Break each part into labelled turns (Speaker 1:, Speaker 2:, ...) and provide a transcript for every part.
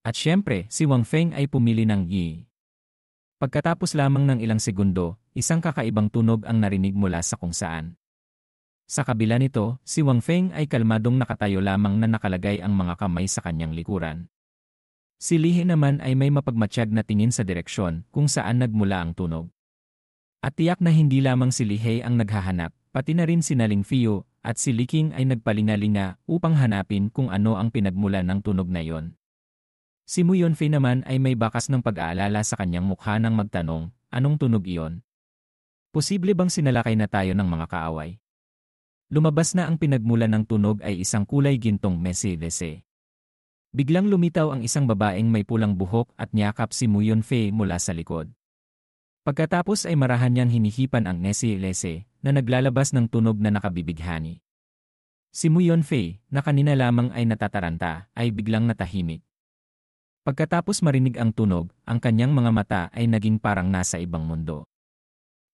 Speaker 1: At syempre, si Wang Feng ay pumili ng Yi. Pagkatapos lamang ng ilang segundo, isang kakaibang tunog ang narinig mula sa kung saan. Sa kabila nito, si Wang Feng ay kalmadong nakatayo lamang na nakalagay ang mga kamay sa kanyang likuran. Si Lihe naman ay may mapagmatsyag na tingin sa direksyon kung saan nagmula ang tunog. At tiyak na hindi lamang si Lihe ang naghahanap, pati na rin si Ling Fiyo at si Li Qing ay nagpalingalinga upang hanapin kung ano ang pinagmulan ng tunog na iyon. Si Mu Yunfei naman ay may bakas ng pag-aalala sa kanyang mukha nang magtanong, anong tunog iyon? Posible bang sinalakay na tayo ng mga kaaway? Lumabas na ang pinagmulan ng tunog ay isang kulay gintong mesi-lese. Biglang lumitaw ang isang babaeng may pulang buhok at niyakap si Mu Yunfei mula sa likod. Pagkatapos ay marahan niyang hinihipan ang mesi-lese na naglalabas ng tunog na nakabibighani. Si Mu Yunfei, na kanina lamang ay natataranta, ay biglang natahimik. Pagkatapos marinig ang tunog, ang kanyang mga mata ay naging parang nasa ibang mundo.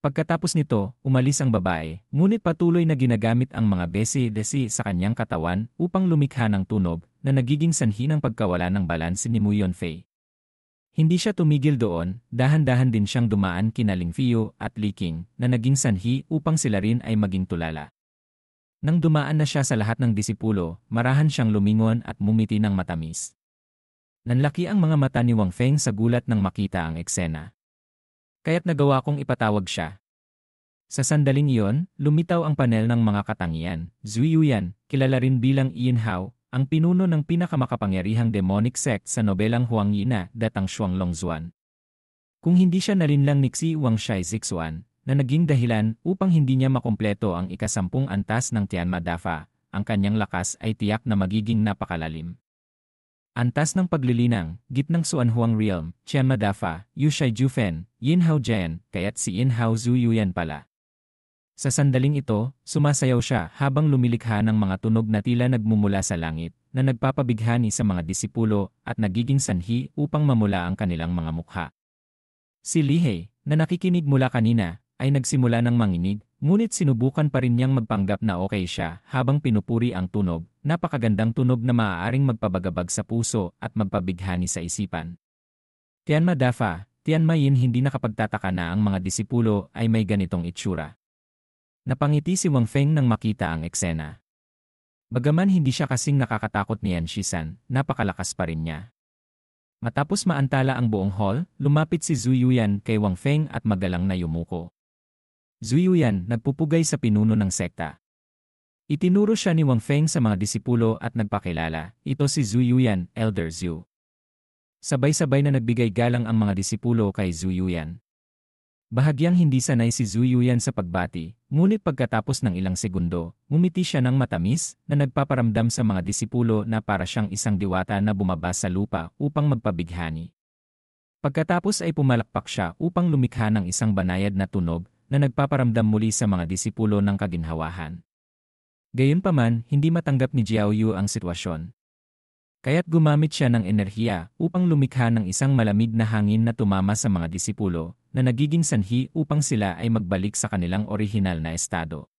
Speaker 1: Pagkatapos nito, umalis ang babae, ngunit patuloy na ginagamit ang mga besi-desi sa kanyang katawan upang lumikha ng tunog na nagiging sanhi ng pagkawala ng balanse ni Mu Yunfei. Hindi siya tumigil doon, dahan-dahan din siyang dumaan kina Ling Fiyo at Li Qing na naging sanhi upang sila rin ay maging tulala. Nang dumaan na siya sa lahat ng disipulo, marahan siyang lumingon at mumiti ng matamis. Nanlaki ang mga mata ni Wang Feng sa gulat nang makita ang eksena. Kaya't nagawa kong ipatawag siya. Sa sandaling iyon, lumitaw ang panel ng mga katangian. Zui Yuyan, kilala rin bilang Yin Hao, ang pinuno ng pinakamakapangyarihang demonic sect sa nobelang Huang Yi na datang Shuanglong Zuan. Kung hindi siya nalinlang ni Xi Wang Shai Zixuan, na naging dahilan upang hindi niya makumpleto ang ika-10 antas ng Tianma Dafa, ang kanyang lakas ay tiyak na magiging napakalalim. Antas ng paglilinang, gitnang Suan Huang Realm, Tianma Dafa, Yu Shai Jufen, Yin Hao Jian, kaya't si Yin Hao Zhu Yuyan pala. Sa sandaling ito, sumasayaw siya habang lumilikha ng mga tunog na tila nagmumula sa langit, na nagpapabighani sa mga disipulo at nagiging sanhi upang mamula ang kanilang mga mukha. Si Lihe, na nakikinig mula kanina, ay nagsimula ng manginig, ngunit sinubukan pa rin niyang magpanggap na okay siya habang pinupuri ang tunog, napakagandang tunog na maaaring magpabagabag sa puso at magpabighani sa isipan. Tianma Dafa, Tianma Yin hindi nakapagtataka na ang mga disipulo ay may ganitong itsura. Napangiti si Wang Feng nang makita ang eksena. Bagaman hindi siya kasing nakakatakot ni Yan Shisan, napakalakas pa rin niya. Matapos maantala ang buong hall, lumapit si Zhu Yuyan kay Wang Feng at magalang na yumuko. Zhu Yuyan, nagpupugay sa pinuno ng sekta. Itinuro siya ni Wang Feng sa mga disipulo at nagpakilala, ito si Zhu Yuyan, Elder Zhu. Sabay-sabay na nagbigay galang ang mga disipulo kay Zhu Yuyan. Bahagyang hindi sanay si Zhu Yuyan sa pagbati, ngunit pagkatapos ng ilang segundo, ngumiti siya ng matamis na nagpaparamdam sa mga disipulo na para siyang isang diwata na bumaba sa lupa upang magpabighani. Pagkatapos ay pumalakpak siya upang lumikha ng isang banayad na tunog na nagpaparamdam muli sa mga disipulo ng kaginhawahan. Gayunpaman, hindi matanggap ni Jiao Yu ang sitwasyon. Kaya't gumamit siya ng enerhiya upang lumikha ng isang malamig na hangin na tumama sa mga disipulo na nagiging sanhi upang sila ay magbalik sa kanilang orihinal na estado.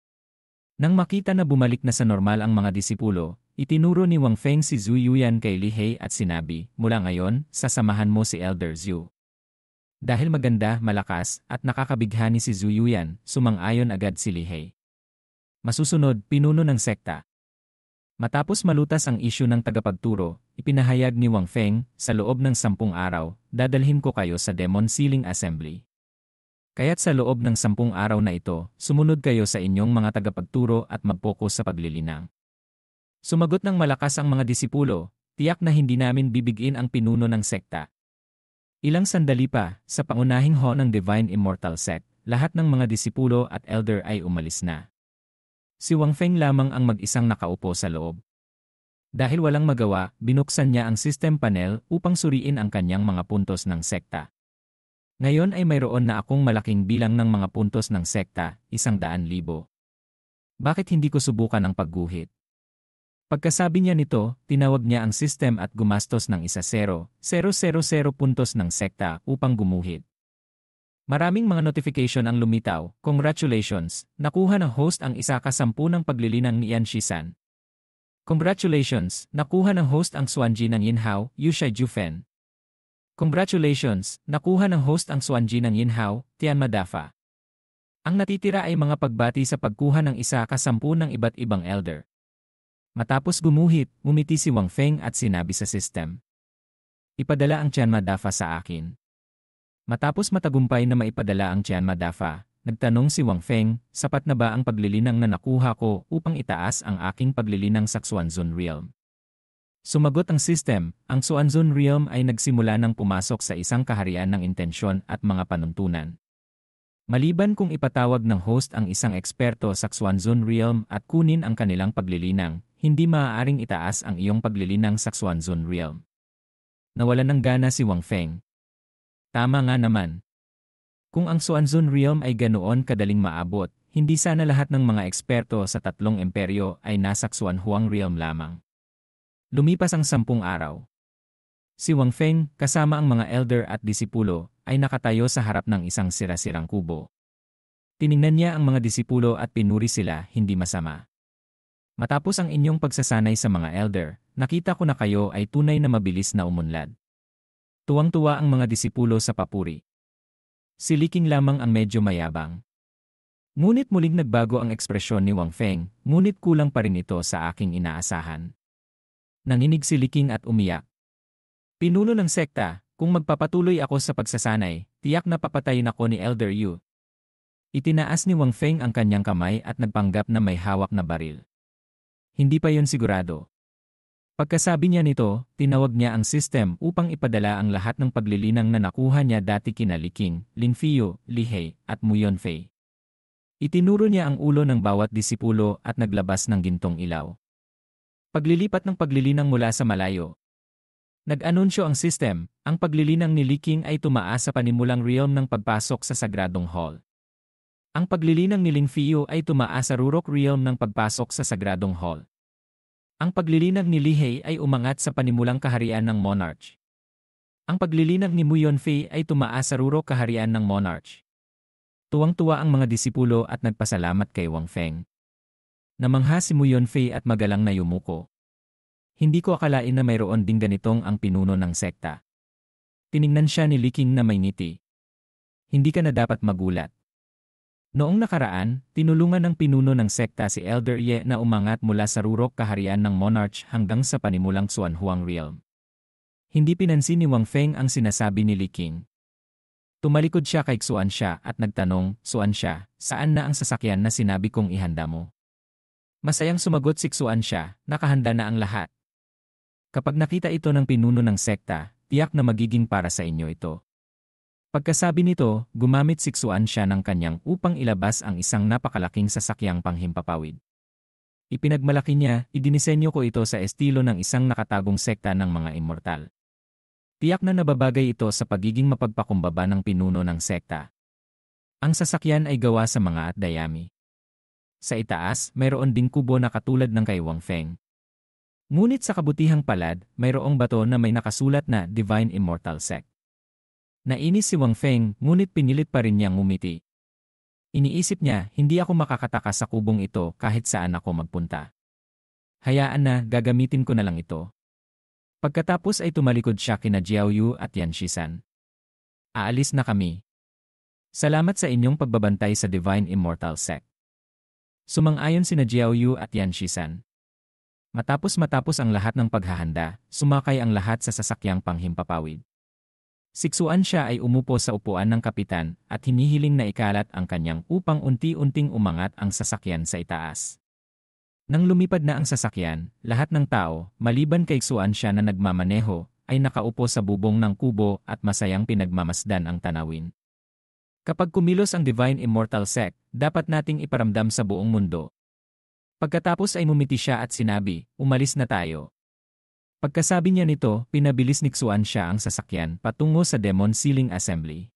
Speaker 1: Nang makita na bumalik na sa normal ang mga disipulo, itinuro ni Wang Feng si Zhu Yuyan kay Li He at sinabi, mula ngayon, sasamahan mo si Elder Zhu. Dahil maganda, malakas, at nakakabighani si Zhu Yuyan, sumang-ayon agad si Li He. Masusunod, pinuno ng sekta. Matapos malutas ang isyu ng tagapagturo, ipinahayag ni Wang Feng, sa loob ng 10 araw, dadalhin ko kayo sa Demon Ceiling Assembly. Kaya't sa loob ng 10 araw na ito, sumunod kayo sa inyong mga tagapagturo at mag-focus sa paglilinang. Sumagot ng malakas ang mga disipulo, tiyak na hindi namin bibigin ang pinuno ng sekta. Ilang sandali pa, sa pangunahing hall ng Divine Immortal Sect, lahat ng mga disipulo at elder ay umalis na. Si Wang Feng lamang ang mag-isang nakaupo sa loob. Dahil walang magawa, binuksan niya ang system panel upang suriin ang kanyang mga puntos ng sekta. Ngayon ay mayroon na akong malaking bilang ng mga puntos ng sekta, 100,000. Bakit hindi ko subukan ang pagguhit? Pagkasabi niya nito, tinawag niya ang system at gumastos ng 1,000,000 puntos ng sekta upang gumuhit. Maraming mga notification ang lumitaw, congratulations, nakuha ng host ang 1/10 ng paglilinang ni Yan Shisan. Congratulations, nakuha ng host ang Xuanji ng Yinhao, Yushai Jufen. Congratulations, nakuha ng host ang Xuanji ng Yinhao, Tianma Dafa. Ang natitira ay mga pagbati sa pagkuha ng isa kasampu ng iba't ibang elder. Matapos gumuhit, ngumiti si Wang Feng at sinabi sa system. Ipadala ang Tianma Dafa sa akin. Matapos matagumpay na maipadala ang Tianma Dafa, nagtanong si Wang Feng, sapat na ba ang paglilinang na nakuha ko upang itaas ang aking paglilinang sa Xuanzun Realm? Sumagot ang system, ang Xuanzun Realm ay nagsimula ng pumasok sa isang kaharian ng intensyon at mga panuntunan. Maliban kung ipatawag ng host ang isang eksperto sa Xuanzun Realm at kunin ang kanilang paglilinang, hindi maaaring itaas ang iyong paglilinang sa Xuanzun Realm. Nawalan ng gana si Wang Feng. Tama nga naman. Kung ang Xuanzun Realm ay ganoon kadaling maabot, hindi sana lahat ng mga eksperto sa tatlong imperyo ay nasa Xuanhuang Realm lamang. Lumipas ang 10 araw. Si Wang Feng, kasama ang mga elder at disipulo, ay nakatayo sa harap ng isang sira-sirang kubo. Tiningnan niya ang mga disipulo at pinuri sila, hindi masama. Matapos ang inyong pagsasanay sa mga elder, nakita ko na kayo ay tunay na mabilis na umunlad. Tuwang-tuwa ang mga disipulo sa papuri. Si Liking lamang ang medyo mayabang. Ngunit muling nagbago ang ekspresyon ni Wang Feng, ngunit kulang pa rin ito sa aking inaasahan. Nanginig si Liking at umiyak. Pinuno ng sekta, kung magpapatuloy ako sa pagsasanay, tiyak na papatayin ako ni Elder Yu. Itinaas ni Wang Feng ang kanyang kamay at nagpanggap na may hawak na baril. Hindi pa yun sigurado. Pagkasabi niya nito, tinawag niya ang system upang ipadala ang lahat ng paglilinang na nakuha niya dati kina Li Qing, Lin Fiyu, Li He, at Mu Yunfei. Itinuro niya ang ulo ng bawat disipulo at naglabas ng gintong ilaw. Paglilipat ng paglilinang mula sa malayo. Nag-anunsyo ang system, ang paglilinang ni Li Qing ay tumaas sa panimulang realm ng pagpasok sa Sagradong Hall. Ang paglilinang ni Lin Fiyu ay tumaas sa Rurok realm ng pagpasok sa Sagradong Hall. Ang paglilinang ni Li He ay umangat sa panimulang kaharian ng Monarch. Ang paglilinang ni Mu Yunfei ay tumaas sa Rurok kaharian ng Monarch. Tuwang-tuwa ang mga disipulo at nagpasalamat kay Wang Feng. Namangha si Mu Yunfei at magalang na yumuko. Hindi ko akalain na mayroon ding ganitong ang pinuno ng sekta. Tiningnan siya ni Li Qing na may ngiti. Hindi ka na dapat magulat. Noong nakaraan, tinulungan ng pinuno ng sekta si Elder Ye na umangat mula sa Rurok kaharian ng Monarch hanggang sa panimulang Xuanhuang Realm. Hindi pinansin ni Wang Feng ang sinasabi ni Li Qing. Tumalikod siya kay Xuanxia at nagtanong, Xuanxia, saan na ang sasakyan na sinabi kong ihanda mo? Masayang sumagot si Xuanxia, nakahanda na ang lahat. Kapag nakita ito ng pinuno ng sekta, tiyak na magiging para sa inyo ito. Pagkasabi nito, gumamit si Xuanxia ng kanyang upang ilabas ang isang napakalaking sasakyang panghimpapawid. Ipinagmalaki niya, idinisenyo ko ito sa estilo ng isang nakatagong sekta ng mga immortal. Tiyak na nababagay ito sa pagiging mapagpakumbaba ng pinuno ng sekta. Ang sasakyan ay gawa sa mga at-dayami. Sa itaas, mayroon ding kubo na katulad ng kay Wang Feng. Ngunit sa kabutihang palad, mayroong bato na may nakasulat na Divine Immortal Sect. Nainis si Wang Feng, ngunit pinilit pa rin niyang ngumiti. Iniisip niya, hindi ako makakataka sa kubong ito kahit saan ako magpunta. Hayaan na, gagamitin ko na lang ito. Pagkatapos ay tumalikod siya kina Jiao Yu at Yan Shisan. Aalis na kami. Salamat sa inyong pagbabantay sa Divine Immortal Sect. Sumang-ayon sina Jiao Yu at Yan Shisan. Matapos ang lahat ng paghahanda, sumakay ang lahat sa sasakyang panghimpapawid. Si Xuanxia ay umupo sa upuan ng kapitan at hinihiling na ikalat ang kanyang upang unti-unting umangat ang sasakyan sa itaas. Nang lumipad na ang sasakyan, lahat ng tao, maliban kay Xuanxia na nagmamaneho, ay nakaupo sa bubong ng kubo at masayang pinagmamasdan ang tanawin. Kapag kumilos ang Divine Immortal Sect, dapat nating iparamdam sa buong mundo. Pagkatapos ay mumiti siya at sinabi, umalis na tayo. Pagkasabi niya nito, pinabilis ni Xuanxia ang sasakyan patungo sa Demon Ceiling Assembly.